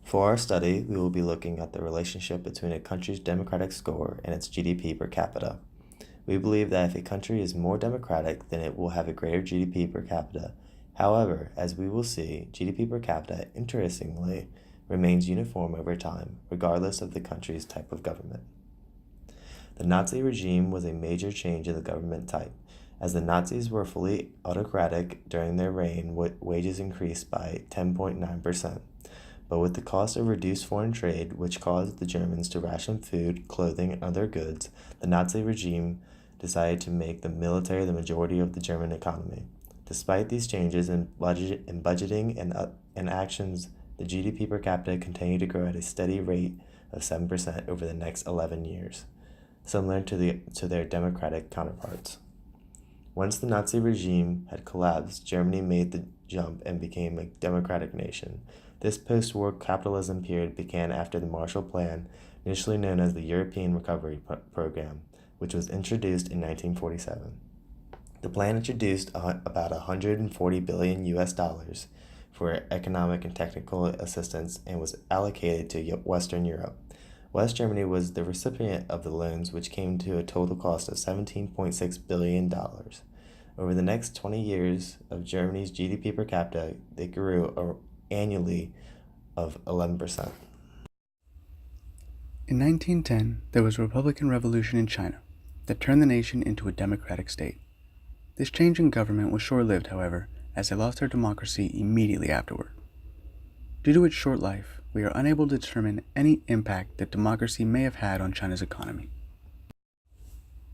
For our study, we will be looking at the relationship between a country's democratic score and its GDP per capita. We believe that if a country is more democratic, then it will have a greater GDP per capita. However, as we will see, GDP per capita, interestingly, remains uniform over time, regardless of the country's type of government. The Nazi regime was a major change in the government type. As the Nazis were fully autocratic during their reign, wages increased by 10.9%. But with the cost of reduced foreign trade, which caused the Germans to ration food, clothing, and other goods, the Nazi regime decided to make the military the majority of the German economy. Despite these changes in budgeting and actions, the GDP per capita continued to grow at a steady rate of 7% over the next 11 years, similar to their democratic counterparts. Once the Nazi regime had collapsed, Germany made the jump and became a democratic nation. This post-war capitalism period began after the Marshall Plan, initially known as the European Recovery Program, which was introduced in 1947. The plan introduced about $140 billion US for economic and technical assistance and was allocated to Western Europe. West Germany was the recipient of the loans, which came to a total cost of $17.6 billion. Over the next 20 years of Germany's GDP per capita, they grew annually of 11%. In 1910, there was a Republican revolution in China that turned the nation into a democratic state. This change in government was short-lived, however, as they lost their democracy immediately afterward. Due to its short life, we are unable to determine any impact that democracy may have had on China's economy.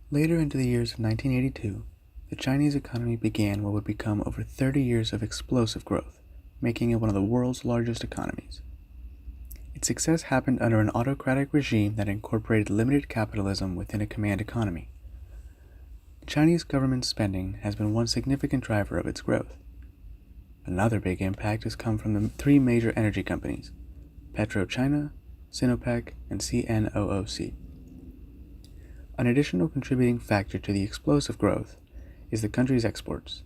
Later into the years of 1982, the Chinese economy began what would become over 30 years of explosive growth, making it one of the world's largest economies. Its success happened under an autocratic regime that incorporated limited capitalism within a command economy. Chinese government spending has been one significant driver of its growth. Another big impact has come from the three major energy companies, PetroChina, Sinopec, and CNOOC. An additional contributing factor to the explosive growth is the country's exports.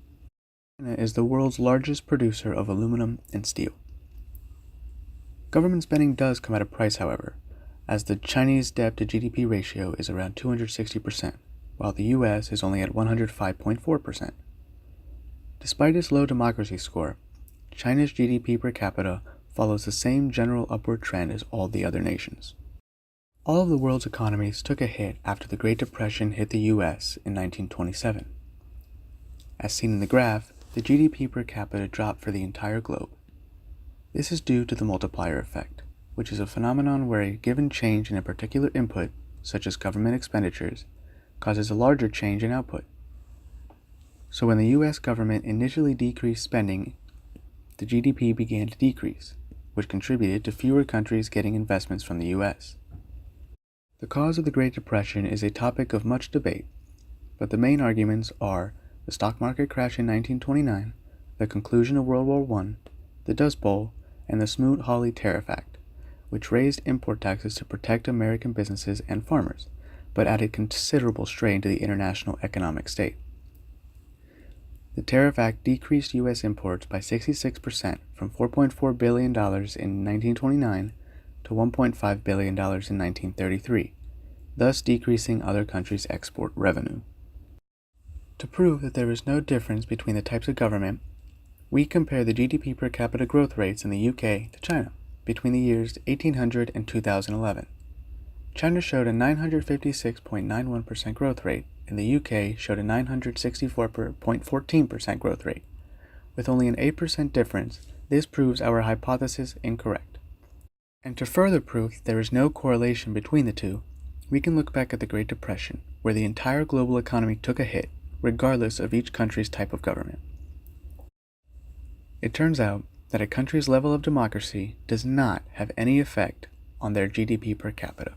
China is the world's largest producer of aluminum and steel. Government spending does come at a price, however, as the Chinese debt to GDP ratio is around 260%, while the US is only at 105.4%. Despite its low democracy score, China's GDP per capita follows the same general upward trend as all the other nations. All of the world's economies took a hit after the Great Depression hit the US in 1927. As seen in the graph, the GDP per capita dropped for the entire globe. This is due to the multiplier effect, which is a phenomenon where a given change in a particular input, such as government expenditures, causes a larger change in output. So when the US government initially decreased spending, the GDP began to decrease, which contributed to fewer countries getting investments from the US. The cause of the Great Depression is a topic of much debate, but the main arguments are the stock market crash in 1929, the conclusion of World War I, the Dust Bowl, and the Smoot-Hawley Tariff Act, which raised import taxes to protect American businesses and farmers, but added considerable strain to the international economic state. The Tariff Act decreased U.S. imports by 66% from $4.4 billion in 1929 to $1.5 billion in 1933, thus decreasing other countries' export revenue. To prove that there is no difference between the types of government, we compare the GDP per capita growth rates in the UK to China between the years 1800 and 2011. China showed a 956.91% growth rate, and the UK showed a 964.14% growth rate. With only an 8% difference, this proves our hypothesis incorrect. And to further prove there is no correlation between the two, we can look back at the Great Depression, where the entire global economy took a hit, regardless of each country's type of government. It turns out that a country's level of democracy does not have any effect on their GDP per capita.